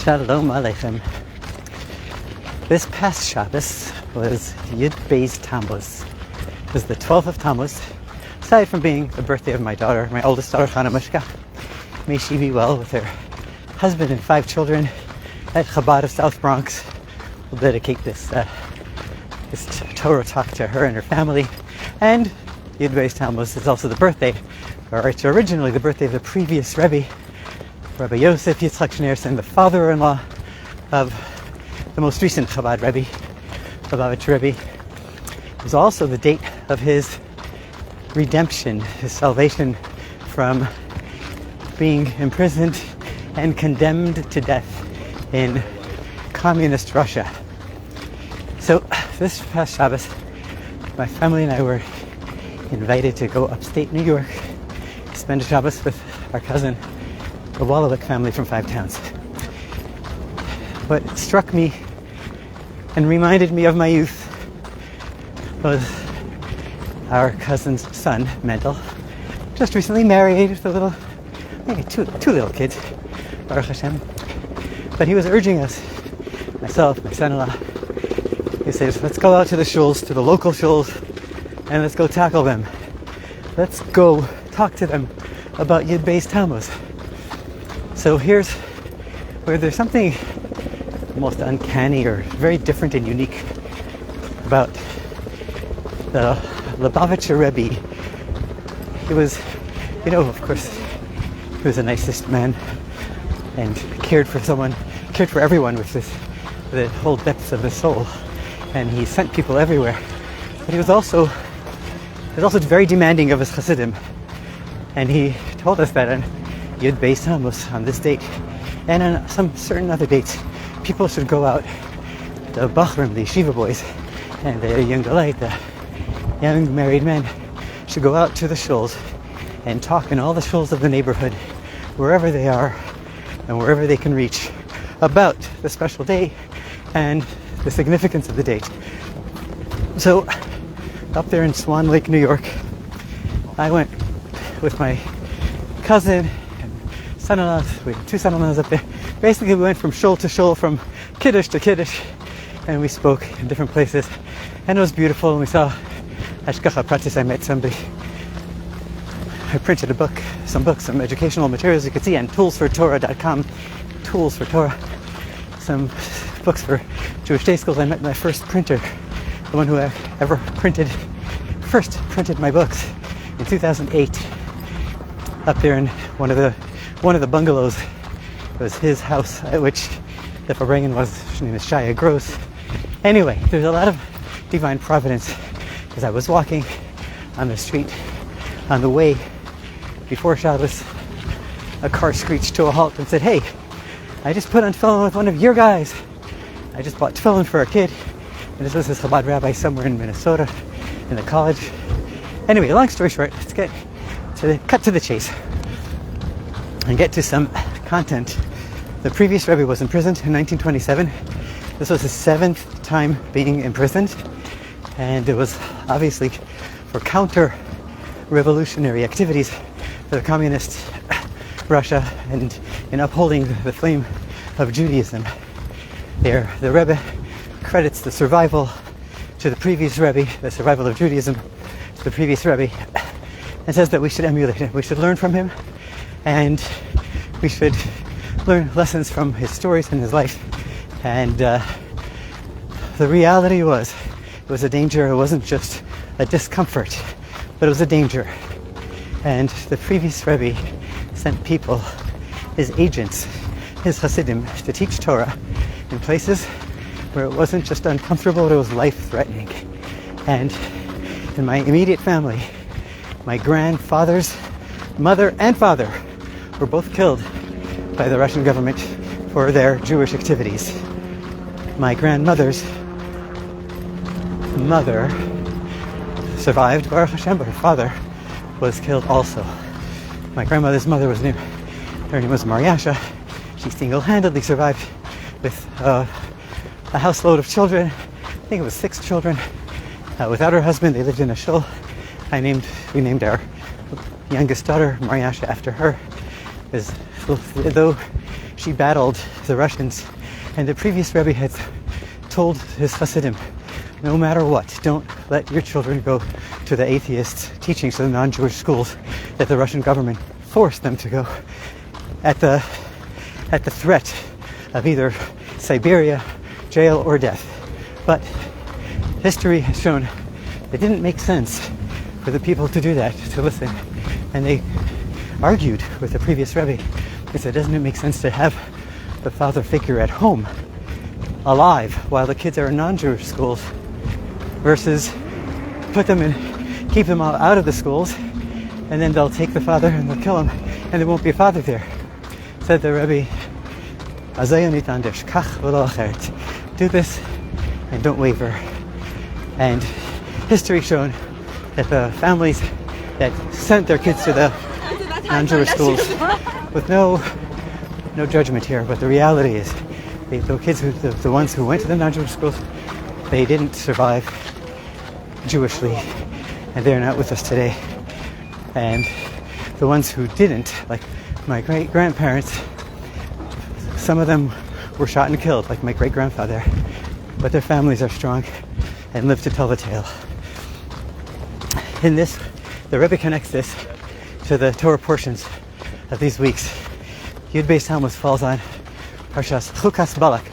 Shalom Aleichem. This past Shabbos was Yud Beis Tamuz. It was the 12th of Tamuz. Aside from being the birthday of my daughter, my oldest daughter, Chana Mishka, may she be well with her husband and 5 children at Chabad of South Bronx. We'll dedicate this Torah talk to her and her family. And Yud Beis Tamuz is also the birthday, or it's originally the birthday of the previous Rebbe, Rabbi Yosef Yitzchak Schneerson, the father-in-law of the most recent Chabad Rebbe, Lubavitch Rebbe. It was also the date of his redemption, his salvation from being imprisoned and condemned to death in communist Russia. So this past Shabbos, my family and I were invited to go upstate New York to spend a Shabbos with our cousin, the Wallowik family from 5 towns. What struck me and reminded me of my youth was our cousin's son, Mendel, just recently married with maybe two little kids, Baruch Hashem. But he was urging us, myself, my son-in-law, he says, let's go out to the shuls, to the local shuls, and let's go tackle them. Let's go talk to them about Yud Beis Tamuz. So here's where there's something almost uncanny or very different and unique about the Lubavitcher Rebbe. He was, of course, he was the nicest man and cared for everyone with the whole depths of his soul. And he sent people everywhere. But he was also very demanding of his Hasidim. And he told us that on Yud Beis Tamuz, on this date, and on some certain other dates, people should go out, the Bachrim, the Yeshiva boys, and the young Galite, the young married men, should go out to the shuls and talk in all the shuls of the neighborhood, wherever they are and wherever they can reach, about the special day and the significance of the date. So, up there in Swan Lake, New York, I went with my cousin and son-in-laws. We had 2 son-in-laws up there. Basically, we went from shul to shul, from kiddush to kiddush, and we spoke in different places. And it was beautiful, and we saw Hashgacha Pratis. I met somebody. I printed some educational materials you could see on toolsfortorah.com. Tools for Torah. Some books for Jewish day schools. I met my first printer, the one who ever first printed my books in 2008. Up there in one of the bungalows. It was his house, at which the Farbrengen was. His name is Shaya Gross. Anyway, there's a lot of divine providence, because I was walking on the street on the way before Shabbos. A car screeched to a halt and said, "Hey, I just put on tefillin with one of your guys. I just bought tefillin for a kid." And this was a Chabad rabbi somewhere in Minnesota, in the college. Anyway, long story short, let's cut to the chase and get to some content. The previous Rebbe was imprisoned in 1927. This was his 7th time being imprisoned, and it was obviously for counter-revolutionary activities for the communist Russia and in upholding the flame of Judaism. There, the Rebbe credits the survival to the previous Rebbe, the survival of Judaism to the previous Rebbe, and says that we should emulate him. We should learn from him, and we should learn lessons from his stories and his life. And the reality was, it was a danger. It wasn't just a discomfort, but it was a danger. And the previous Rebbe sent people, his agents, his Hasidim, to teach Torah in places where it wasn't just uncomfortable, it was life-threatening. And in my immediate family, my grandfather's mother and father were both killed by the Russian government for their Jewish activities. My grandmother's mother survived, Baruch Hashem, but her father was killed also. My grandmother's mother her name was Mariasha. She single-handedly survived with a houseload of children. I think it was 6 children. Without her husband, they lived in a shul. We named our youngest daughter Mariasha after her. Though she battled the Russians, and the previous Rebbe had told his Hasidim, no matter what, don't let your children go to the atheist teachings, to the non-Jewish schools that the Russian government forced them to go at the threat of either Siberia, jail, or death. But history has shown it didn't make sense for the people to do that, to listen. And they argued with the previous Rebbe. They said, doesn't it make sense to have the father figure at home, alive, while the kids are in non-Jewish schools, versus put them in, keep them all out of the schools, and then they'll take the father and they'll kill him, and there won't be a father there. Said the Rebbe, do this and don't waver. And history shown that the families that sent their kids to the non-Jewish schools, with no judgment here, but the reality is the kids, the ones who went to the non-Jewish schools, they didn't survive Jewishly, and they're not with us today. And the ones who didn't, like my great-grandparents, some of them were shot and killed, like my great-grandfather, but their families are strong and live to tell the tale. In this, the Rebbe connects this to the Torah portions of these weeks. Yud Beis Tamuz falls on Parsha's Chukas-Balak.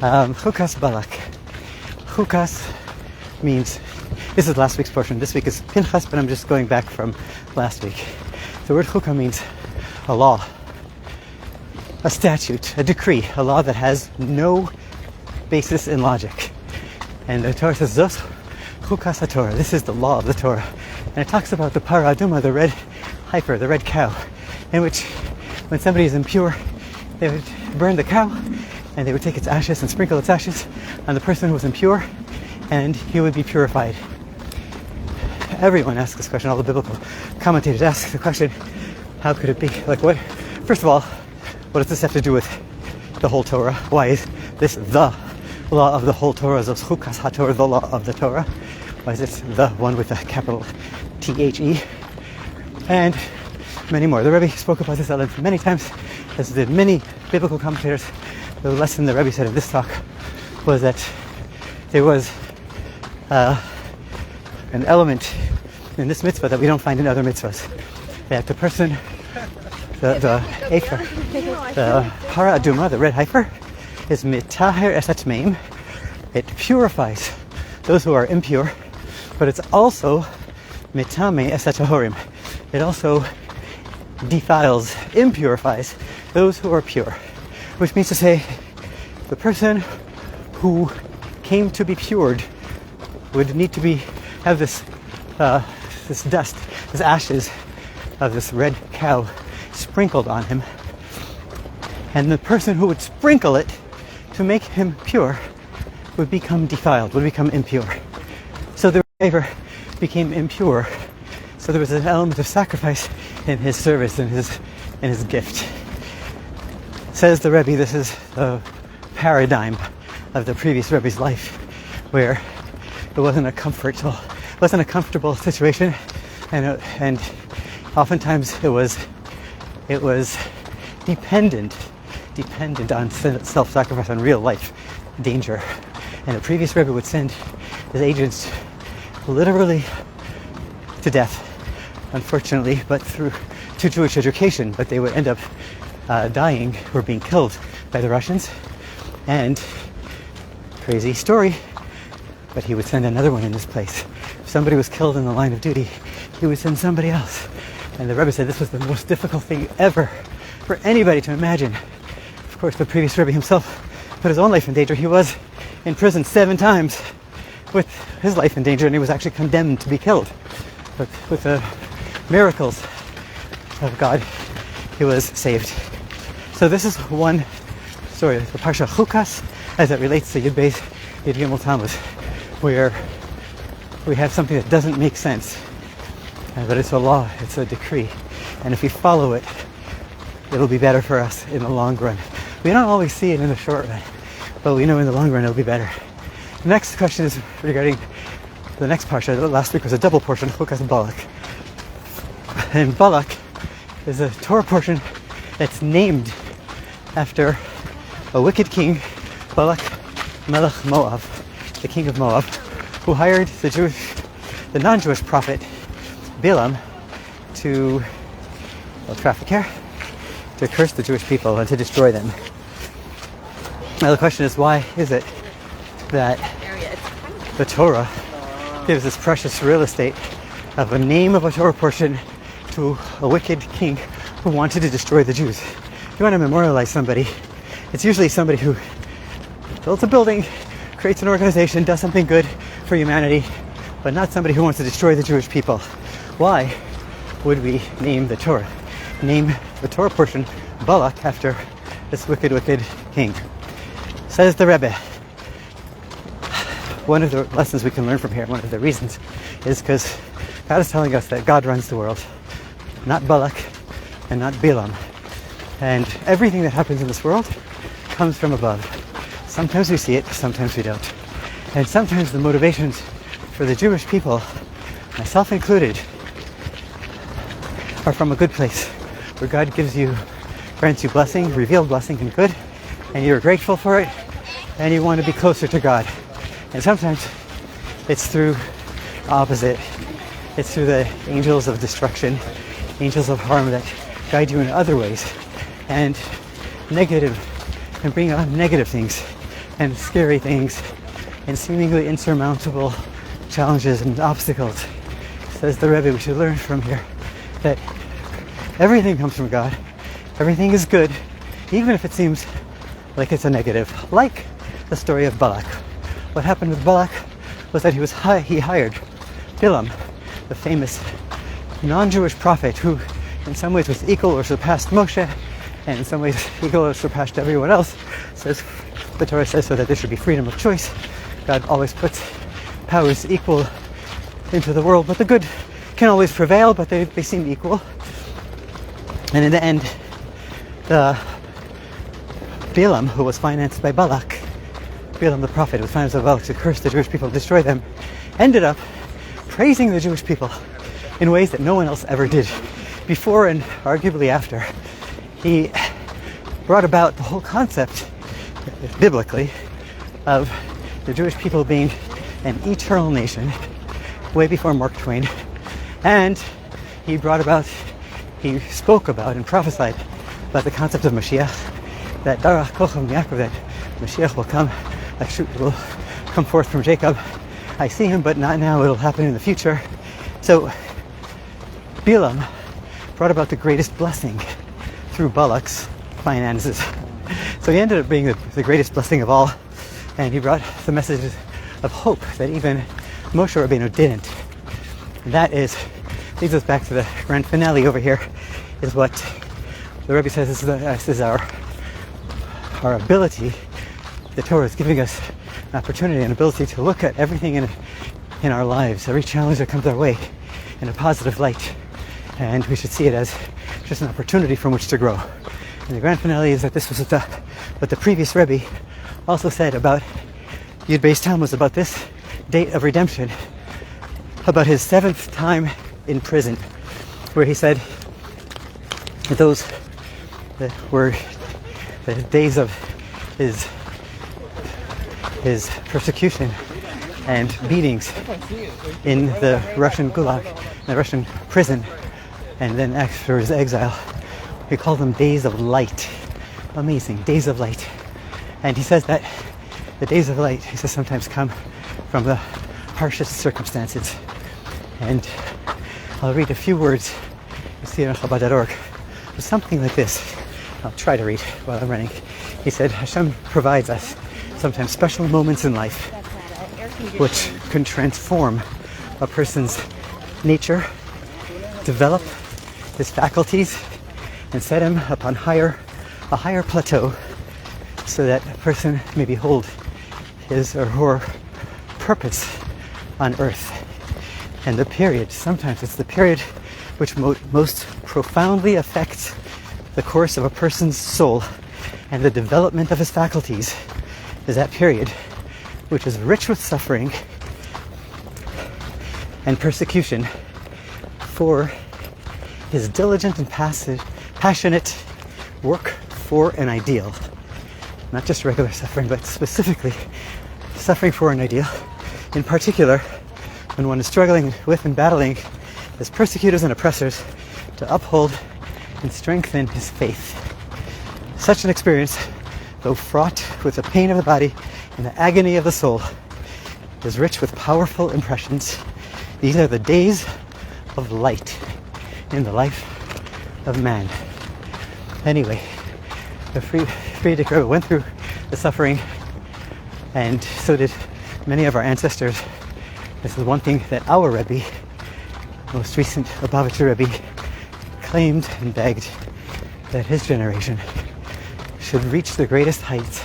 Chukas-Balak. Chukas means, this is last week's portion. This week is Pinchas, but I'm just going back from last week. The word chukah means a law, a statute, a decree, a law that has no basis in logic. And the Torah says, Zos Chukas HaTorah. This is the law of the Torah. And it talks about the para aduma, the red heifer, the red cow, in which when somebody is impure, they would burn the cow and they would take its ashes and sprinkle its ashes on the person who was impure, and he would be purified. Everyone asks this question, all the biblical commentators ask the question, how could it be? Like what? First of all, what does this have to do with the whole Torah? Why is this the law of the whole Torah? Zos Chukas HaTorah, the law of the Torah. Why is it the one with a capital T-H-E? And many more. The Rebbe spoke about this at length many times, as did many biblical commentators. The lesson the Rebbe said in this talk was that there was an element in this mitzvah that we don't find in other mitzvahs. That the person, the efer, the para aduma, the red heifer, is mitaher es hatmeim. It purifies those who are impure, but it's also mitame es hatahorim. It also defiles, impurifies those who are pure. Which means to say, the person who came to be cured would need to have this dust, this ashes of this red cow sprinkled on him. And the person who would sprinkle it to make him pure would become defiled, would become impure. So the Rebbe became impure. So there was an element of sacrifice in his service, in his gift. Says the Rebbe, this is the paradigm of the previous Rebbe's life, where it wasn't a comfortable situation, and oftentimes it was dependent on self-sacrifice, on real life danger. And the previous Rebbe would send his agents literally to death, unfortunately, but to Jewish education, but they would end up dying or being killed by the Russians. And crazy story, but he would send another one in this place. If somebody was killed in the line of duty, he would send somebody else. And the Rebbe said this was the most difficult thing ever for anybody to imagine. Of course, the previous Rebbe himself put his own life in danger. He was in prison 7 times with his life in danger, and he was actually condemned to be killed. But with the miracles of God, he was saved. So this is one story, the Parsha Chukas, as it relates to Yud Beis, Yud Gimble Tamuz, where we have something that doesn't make sense, but it's a law, it's a decree, and if we follow it, it'll be better for us in the long run. We don't always see it in the short run, but we know in the long run it'll be better. The next question is regarding the next Parsha. Last week was a double portion, Chukas-Balak. And Balak is a Torah portion that's named after a wicked king, Balak Melech Moab, the king of Moab, who hired the non-Jewish prophet Balaam to traffic here, to curse the Jewish people and to destroy them. Now the question is, why is it that the Torah gives this precious real estate of a name of a Torah portion to a wicked king who wanted to destroy the Jews? If you want to memorialize somebody, it's usually somebody who builds a building, creates an organization, does something good for humanity, but not somebody who wants to destroy the Jewish people. Why would we name the Torah portion Balak after this wicked, wicked king? Says the Rebbe, one of the lessons we can learn from here, one of the reasons, is because God is telling us that God runs the world, not Balak and not Balaam. And everything that happens in this world comes from above. Sometimes we see it, sometimes we don't. And sometimes the motivations for the Jewish people, myself included, are from a good place, where God grants you blessing, revealed blessing and good, and you're grateful for it, and you want to be closer to God. And sometimes it's through the opposite. It's through the angels of destruction, angels of harm that guide you in other ways, and bring on negative things, and scary things, and seemingly insurmountable challenges and obstacles. Says the Rebbe, we should learn from here that everything comes from God. Everything is good, even if it seems like it's a negative. Like the story of Balak. What happened with Balak was that he hired Balaam, the famous non-Jewish prophet who in some ways was equal or surpassed Moshe, and in some ways equal or surpassed everyone else. The Torah says so that there should be freedom of choice. God always puts powers equal into the world, but the good can always prevail, but they seem equal. And in the end, Balaam, who was financed by Balak, Balaam the prophet, was financed by Balak to curse the Jewish people, destroy them, ended up praising the Jewish people in ways that no one else ever did, before and arguably after. He brought about the whole concept, biblically, of the Jewish people being an eternal nation, way before Mark Twain. And he spoke about and prophesied about the concept of Mashiach, that Darach Kocham Yaakov, that Mashiach will come, a shoot will come forth from Jacob. I see him, but not now, it'll happen in the future. So Balaam brought about the greatest blessing through Balak's finances. So he ended up being the greatest blessing of all, and he brought the messages of hope that even Moshe Rabbeinu didn't. And that leads us back to the grand finale over here, is what the Rebbe says this is our ability. The Torah is giving us an opportunity, an ability to look at everything in our lives, every challenge that comes our way, in a positive light. And we should see it as just an opportunity from which to grow. And the grand finale is that this was what the previous Rebbe also said about Yud Beis Tamuz, about this date of redemption, about his 7th time in prison, where he said that those that were the days of his persecution and beatings in the Russian gulag, in the Russian prison, and then after his exile. He called them days of light. Amazing, days of light. And he says that the days of light, he says, sometimes come from the harshest circumstances. And I'll read a few words you see on Chabad.org. Something like this. I'll try to read while I'm running. He said, Hashem provides us sometimes special moments in life which can transform a person's nature, develop his faculties, and set him upon a higher plateau, so that a person may behold his or her purpose on earth. And sometimes it's the period which most profoundly affects the course of a person's soul and the development of his faculties, is that period which is rich with suffering and persecution for his diligent and passionate work for an ideal, not just regular suffering, but specifically suffering for an ideal, in particular when one is struggling with and battling as persecutors and oppressors to uphold and strengthen his faith. Such an experience, though fraught with the pain of the body and the agony of the soul, is rich with powerful impressions. These are the days of light in the life of man. Anyway, the Friedrich Rebbe went through the suffering, and so did many of our ancestors. This is one thing that our Rebbe, most recent Lubavitcher Rebbe, claimed and begged, that his generation should reach the greatest heights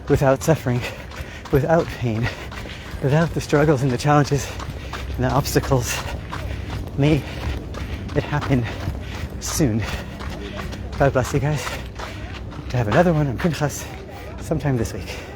without suffering, without pain, without the struggles and the challenges and the obstacles. May it happen soon. God bless you guys. To have another one on Pinchas sometime this week.